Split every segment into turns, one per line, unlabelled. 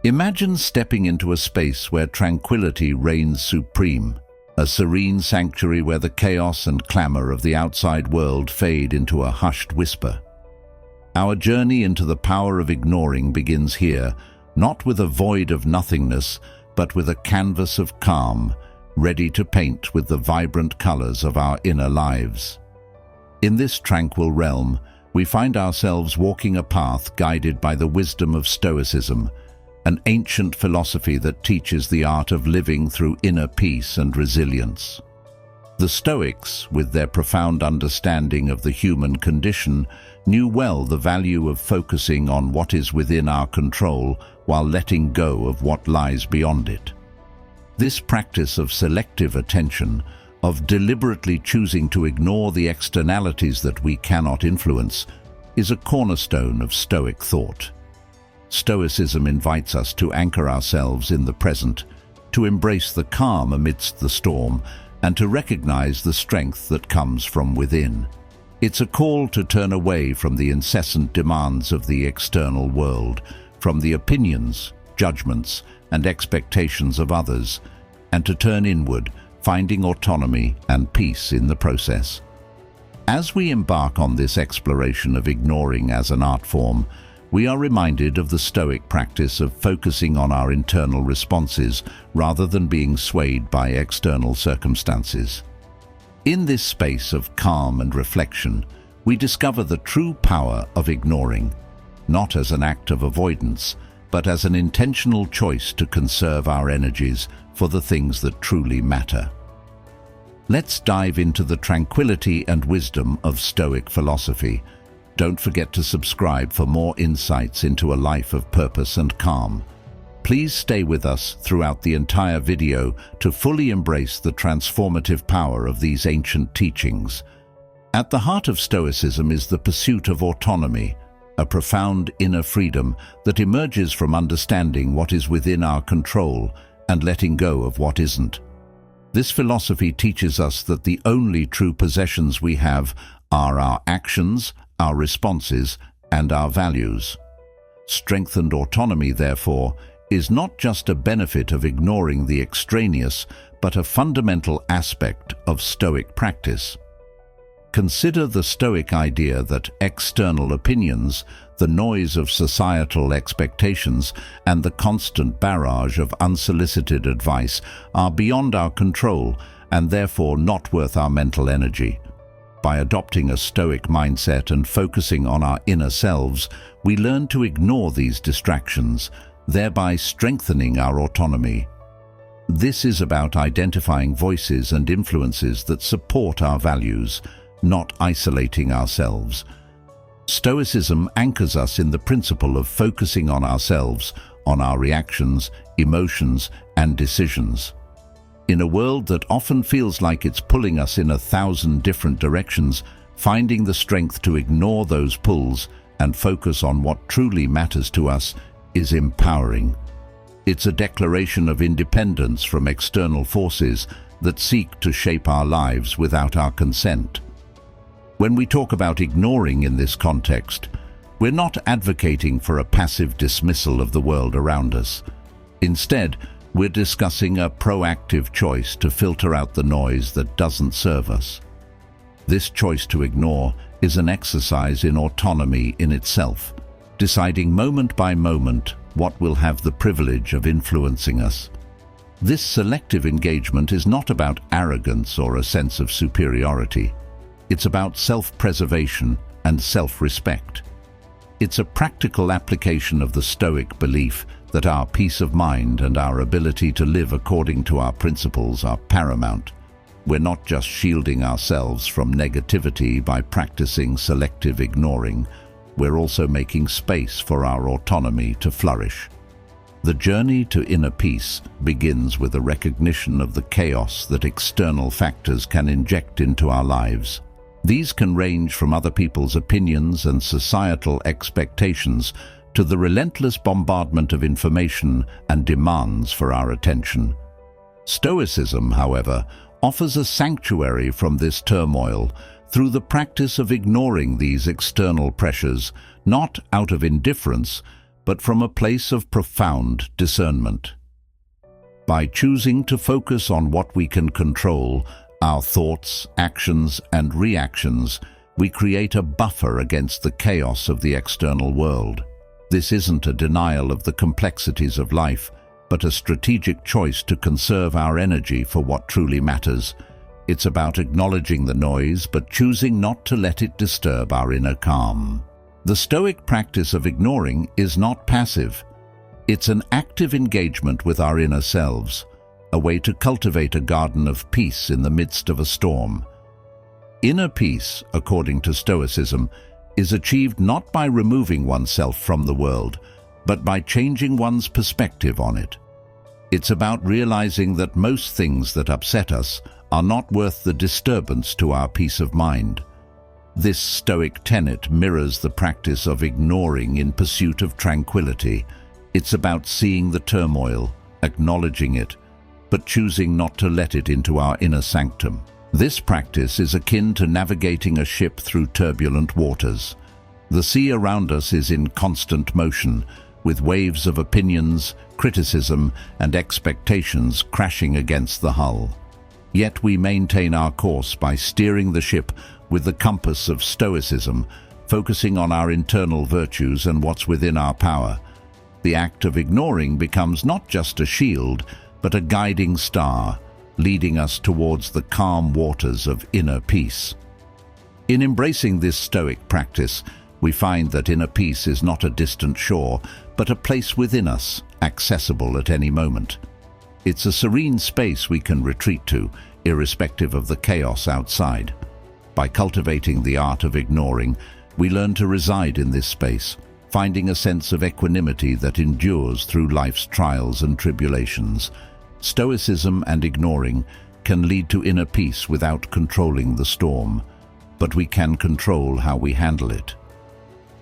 Imagine stepping into a space where tranquility reigns supreme, a serene sanctuary where the chaos and clamor of the outside world fade into a hushed whisper. Our journey into the power of ignoring begins here, not with a void of nothingness, but with a canvas of calm, ready to paint with the vibrant colors of our inner lives. In this tranquil realm, we find ourselves walking a path guided by the wisdom of Stoicism, an ancient philosophy that teaches the art of living through inner peace and resilience. The Stoics, with their profound understanding of the human condition, knew well the value of focusing on what is within our control while letting go of what lies beyond it. This practice of selective attention, of deliberately choosing to ignore the externalities that we cannot influence, is a cornerstone of Stoic thought. Stoicism invites us to anchor ourselves in the present, to embrace the calm amidst the storm, and to recognize the strength that comes from within. It's a call to turn away from the incessant demands of the external world, from the opinions, judgments, and expectations of others, and to turn inward, finding autonomy and peace in the process. As we embark on this exploration of ignoring as an art form, we are reminded of the Stoic practice of focusing on our internal responses rather than being swayed by external circumstances. In this space of calm and reflection, we discover the true power of ignoring, not as an act of avoidance, but as an intentional choice to conserve our energies for the things that truly matter. Let's dive into the tranquility and wisdom of Stoic philosophy. Don't forget to subscribe for more insights into a life of purpose and calm. Please stay with us throughout the entire video to fully embrace the transformative power of these ancient teachings. At the heart of Stoicism is the pursuit of autonomy, a profound inner freedom that emerges from understanding what is within our control and letting go of what isn't. This philosophy teaches us that the only true possessions we have are our actions, our responses, and our values. Strengthened autonomy, therefore, is not just a benefit of ignoring the extraneous, but a fundamental aspect of Stoic practice. Consider the Stoic idea that external opinions, the noise of societal expectations, and the constant barrage of unsolicited advice are beyond our control and therefore not worth our mental energy. By adopting a Stoic mindset and focusing on our inner selves, we learn to ignore these distractions, thereby strengthening our autonomy. This is about identifying voices and influences that support our values, not isolating ourselves. Stoicism anchors us in the principle of focusing on ourselves, on our reactions, emotions, and decisions. In a world that often feels like it's pulling us in 1,000 different directions, finding the strength to ignore those pulls and focus on what truly matters to us is empowering. It's a declaration of independence from external forces that seek to shape our lives without our consent. When we talk about ignoring in this context, we're not advocating for a passive dismissal of the world around us. Instead, we're discussing a proactive choice to filter out the noise that doesn't serve us. This choice to ignore is an exercise in autonomy in itself, deciding moment by moment what will have the privilege of influencing us. This selective engagement is not about arrogance or a sense of superiority. It's about self-preservation and self-respect. It's a practical application of the Stoic belief that our peace of mind and our ability to live according to our principles are paramount. We're not just shielding ourselves from negativity by practicing selective ignoring, we're also making space for our autonomy to flourish. The journey to inner peace begins with a recognition of the chaos that external factors can inject into our lives. These can range from other people's opinions and societal expectations to the relentless bombardment of information and demands for our attention. Stoicism, however, offers a sanctuary from this turmoil through the practice of ignoring these external pressures, not out of indifference, but from a place of profound discernment. By choosing to focus on what we can control, our thoughts, actions, and reactions, we create a buffer against the chaos of the external world. This isn't a denial of the complexities of life, but a strategic choice to conserve our energy for what truly matters. It's about acknowledging the noise, but choosing not to let it disturb our inner calm. The Stoic practice of ignoring is not passive. It's an active engagement with our inner selves, a way to cultivate a garden of peace in the midst of a storm. Inner peace, according to Stoicism, is achieved not by removing oneself from the world, but by changing one's perspective on it. It's about realizing that most things that upset us are not worth the disturbance to our peace of mind. This Stoic tenet mirrors the practice of ignoring in pursuit of tranquility. It's about seeing the turmoil, acknowledging it, but choosing not to let it into our inner sanctum. This practice is akin to navigating a ship through turbulent waters. The sea around us is in constant motion, with waves of opinions, criticism, and expectations crashing against the hull. Yet we maintain our course by steering the ship with the compass of Stoicism, focusing on our internal virtues and what's within our power. The act of ignoring becomes not just a shield, but a guiding star, leading us towards the calm waters of inner peace. In embracing this Stoic practice, we find that inner peace is not a distant shore, but a place within us, accessible at any moment. It's a serene space we can retreat to, irrespective of the chaos outside. By cultivating the art of ignoring, we learn to reside in this space, finding a sense of equanimity that endures through life's trials and tribulations. Stoicism and ignoring can lead to inner peace without controlling the storm, but we can control how we handle it.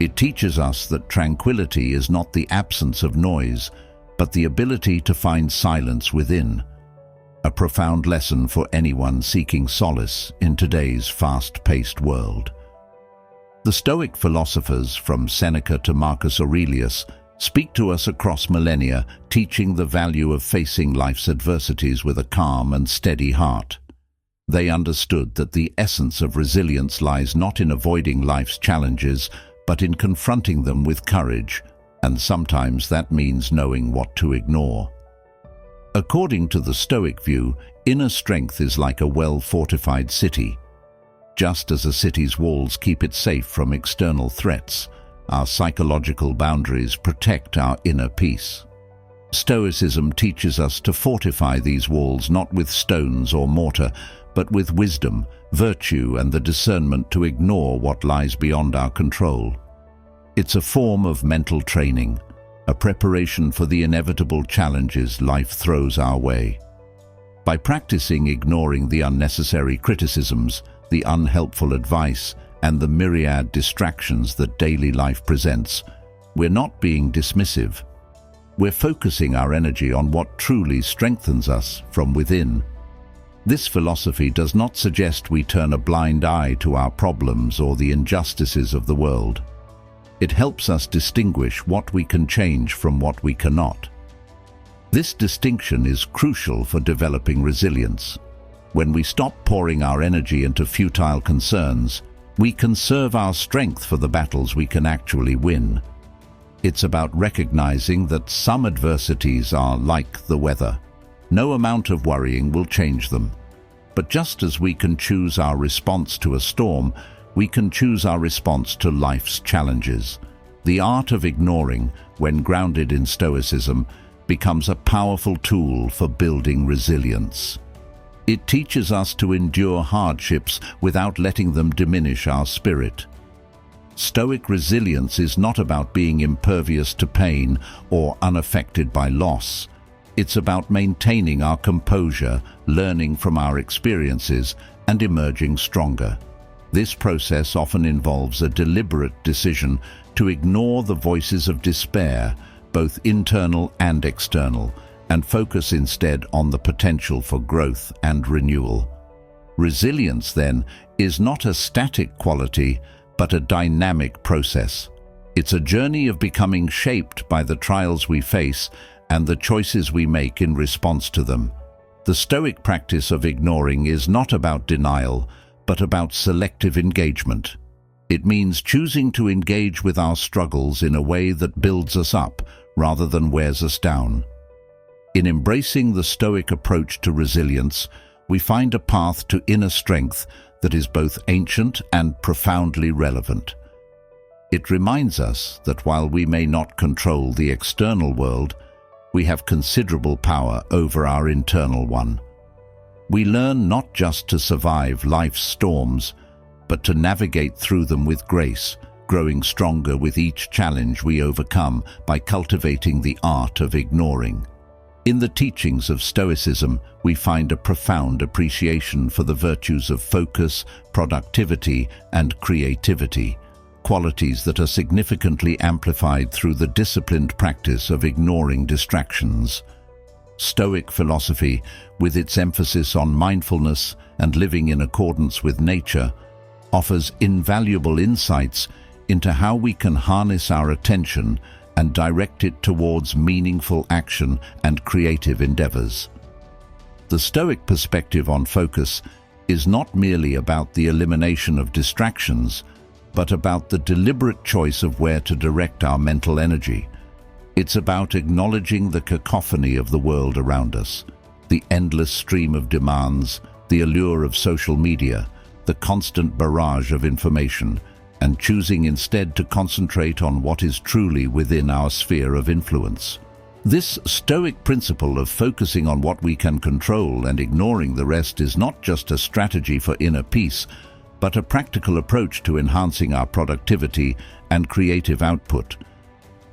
It teaches us that tranquility is not the absence of noise, but the ability to find silence within. A profound lesson for anyone seeking solace in today's fast-paced world. The Stoic philosophers, from Seneca to Marcus Aurelius, speak to us across millennia, teaching the value of facing life's adversities with a calm and steady heart. They understood that the essence of resilience lies not in avoiding life's challenges, but in confronting them with courage, and sometimes that means knowing what to ignore. According to the Stoic view, inner strength is like a well-fortified city. Just as a city's walls keep it safe from external threats, our psychological boundaries protect our inner peace. Stoicism teaches us to fortify these walls not with stones or mortar, but with wisdom, virtue, and the discernment to ignore what lies beyond our control. It's a form of mental training, a preparation for the inevitable challenges life throws our way. By practicing ignoring the unnecessary criticisms, the unhelpful advice, and the myriad distractions that daily life presents, we're not being dismissive. We're focusing our energy on what truly strengthens us from within. This philosophy does not suggest we turn a blind eye to our problems or the injustices of the world. It helps us distinguish what we can change from what we cannot. This distinction is crucial for developing resilience. When we stop pouring our energy into futile concerns, we conserve our strength for the battles we can actually win. It's about recognizing that some adversities are like the weather. No amount of worrying will change them. But just as we can choose our response to a storm, we can choose our response to life's challenges. The art of ignoring, when grounded in Stoicism, becomes a powerful tool for building resilience. It teaches us to endure hardships without letting them diminish our spirit. Stoic resilience is not about being impervious to pain or unaffected by loss. It's about maintaining our composure, learning from our experiences, and emerging stronger. This process often involves a deliberate decision to ignore the voices of despair, both internal and external, and focus instead on the potential for growth and renewal. Resilience, then, is not a static quality, but a dynamic process. It's a journey of becoming shaped by the trials we face and the choices we make in response to them. The Stoic practice of ignoring is not about denial, but about selective engagement. It means choosing to engage with our struggles in a way that builds us up rather than wears us down. In embracing the Stoic approach to resilience, we find a path to inner strength that is both ancient and profoundly relevant. It reminds us that while we may not control the external world, we have considerable power over our internal one. We learn not just to survive life's storms, but to navigate through them with grace, growing stronger with each challenge we overcome by cultivating the art of ignoring. In the teachings of Stoicism, we find a profound appreciation for the virtues of focus, productivity, and creativity, qualities that are significantly amplified through the disciplined practice of ignoring distractions. Stoic philosophy, with its emphasis on mindfulness and living in accordance with nature, offers invaluable insights into how we can harness our attention and direct it towards meaningful action and creative endeavors. The Stoic perspective on focus is not merely about the elimination of distractions, but about the deliberate choice of where to direct our mental energy. It's about acknowledging the cacophony of the world around us, the endless stream of demands, the allure of social media, the constant barrage of information, and choosing instead to concentrate on what is truly within our sphere of influence. This Stoic principle of focusing on what we can control and ignoring the rest is not just a strategy for inner peace, but a practical approach to enhancing our productivity and creative output.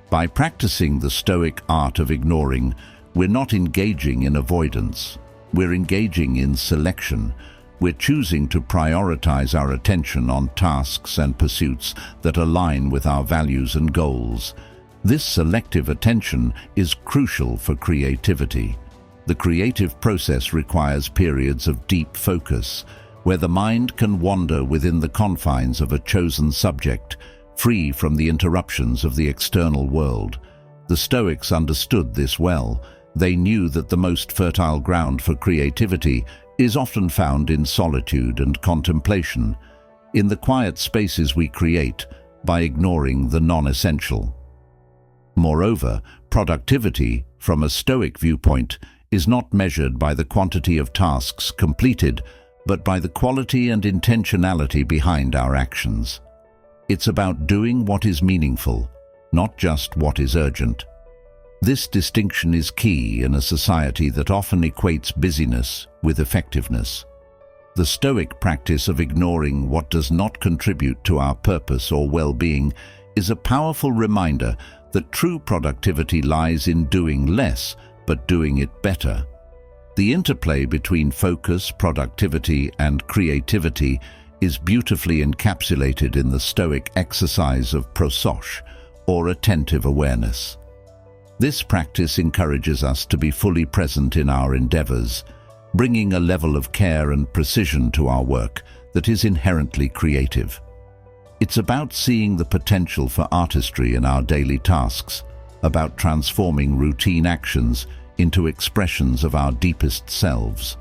By practicing the Stoic art of ignoring, we're not engaging in avoidance. We're engaging in selection. We're choosing to prioritize our attention on tasks and pursuits that align with our values and goals. This selective attention is crucial for creativity. The creative process requires periods of deep focus, where the mind can wander within the confines of a chosen subject, free from the interruptions of the external world. The Stoics understood this well. They knew that the most fertile ground for creativity is often found in solitude and contemplation, in the quiet spaces we create by ignoring the non-essential. Moreover, productivity, from a Stoic viewpoint, is not measured by the quantity of tasks completed, but by the quality and intentionality behind our actions. It's about doing what is meaningful, not just what is urgent. This distinction is key in a society that often equates busyness with effectiveness. The Stoic practice of ignoring what does not contribute to our purpose or well-being is a powerful reminder that true productivity lies in doing less, but doing it better. The interplay between focus, productivity, and creativity is beautifully encapsulated in the Stoic exercise of prosos, or attentive awareness. This practice encourages us to be fully present in our endeavors, bringing a level of care and precision to our work that is inherently creative. It's about seeing the potential for artistry in our daily tasks, about transforming routine actions into expressions of our deepest selves.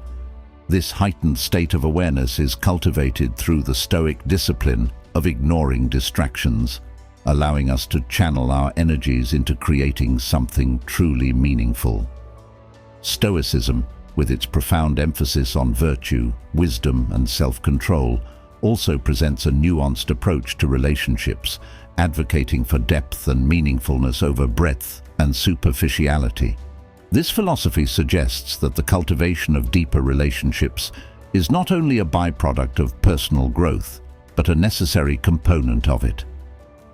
This heightened state of awareness is cultivated through the Stoic discipline of ignoring distractions, allowing us to channel our energies into creating something truly meaningful. Stoicism, with its profound emphasis on virtue, wisdom, and self-control, also presents a nuanced approach to relationships, advocating for depth and meaningfulness over breadth and superficiality. This philosophy suggests that the cultivation of deeper relationships is not only a byproduct of personal growth, but a necessary component of it.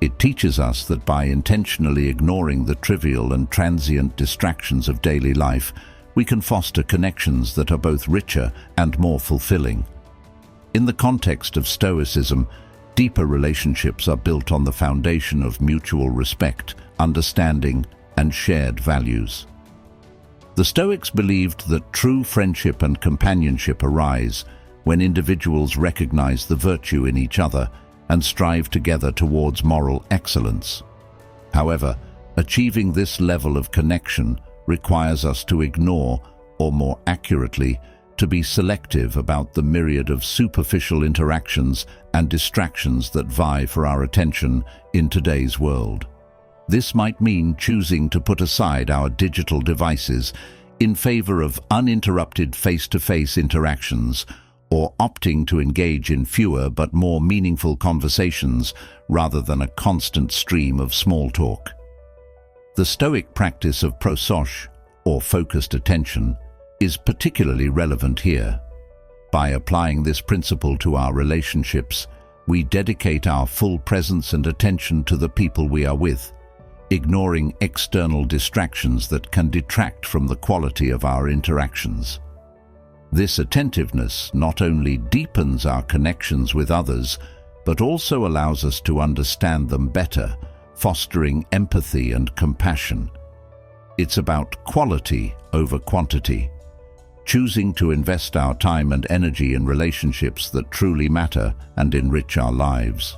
It teaches us that by intentionally ignoring the trivial and transient distractions of daily life, we can foster connections that are both richer and more fulfilling. In the context of Stoicism, deeper relationships are built on the foundation of mutual respect, understanding, and shared values. The Stoics believed that true friendship and companionship arise when individuals recognize the virtue in each other and strive together towards moral excellence. However, achieving this level of connection requires us to ignore, or more accurately, to be selective about the myriad of superficial interactions and distractions that vie for our attention in today's world. This might mean choosing to put aside our digital devices in favor of uninterrupted face-to-face interactions, or opting to engage in fewer but more meaningful conversations rather than a constant stream of small talk. The Stoic practice of prososche, or focused attention, is particularly relevant here. By applying this principle to our relationships, we dedicate our full presence and attention to the people we are with, ignoring external distractions that can detract from the quality of our interactions. This attentiveness not only deepens our connections with others, but also allows us to understand them better, fostering empathy and compassion. It's about quality over quantity, choosing to invest our time and energy in relationships that truly matter and enrich our lives.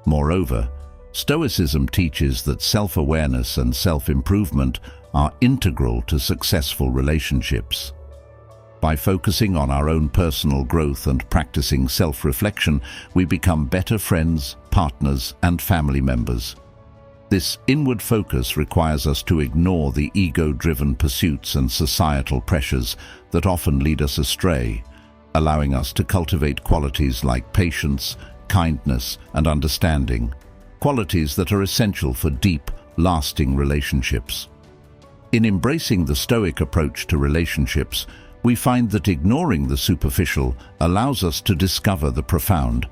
Moreover, Stoicism teaches that self-awareness and self-improvement are integral to successful relationships. By focusing on our own personal growth and practicing self-reflection, we become better friends, partners, and family members. This inward focus requires us to ignore the ego-driven pursuits and societal pressures that often lead us astray, allowing us to cultivate qualities like patience, kindness, and understanding, qualities that are essential for deep, lasting relationships. In embracing the Stoic approach to relationships, we find that ignoring the superficial allows us to discover the profound.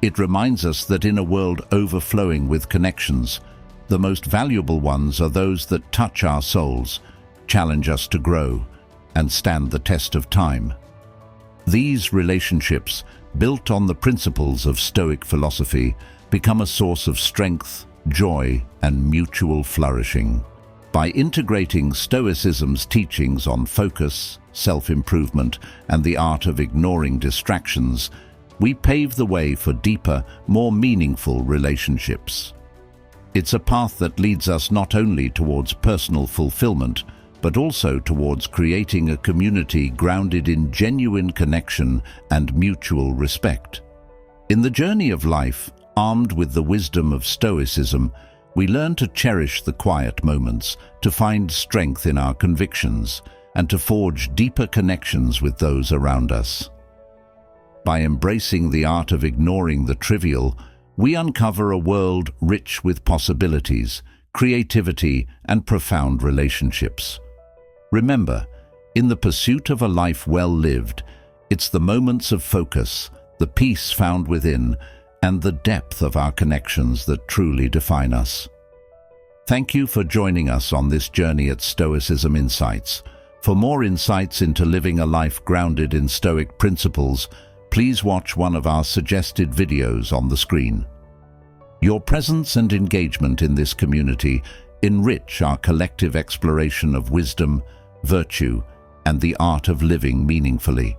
It reminds us that in a world overflowing with connections, the most valuable ones are those that touch our souls, challenge us to grow, and stand the test of time. These relationships, built on the principles of Stoic philosophy, become a source of strength, joy, and mutual flourishing. By integrating Stoicism's teachings on focus, self-improvement, and the art of ignoring distractions, we pave the way for deeper, more meaningful relationships. It's a path that leads us not only towards personal fulfillment, but also towards creating a community grounded in genuine connection and mutual respect. In the journey of life, armed with the wisdom of Stoicism, we learn to cherish the quiet moments, to find strength in our convictions, and to forge deeper connections with those around us. By embracing the art of ignoring the trivial, we uncover a world rich with possibilities, creativity, and profound relationships. Remember, in the pursuit of a life well lived, it's the moments of focus, the peace found within, and the depth of our connections that truly define us. Thank you for joining us on this journey at Stoicism Insights. For more insights into living a life grounded in Stoic principles, please watch one of our suggested videos on the screen. Your presence and engagement in this community enrich our collective exploration of wisdom, virtue, and the art of living meaningfully.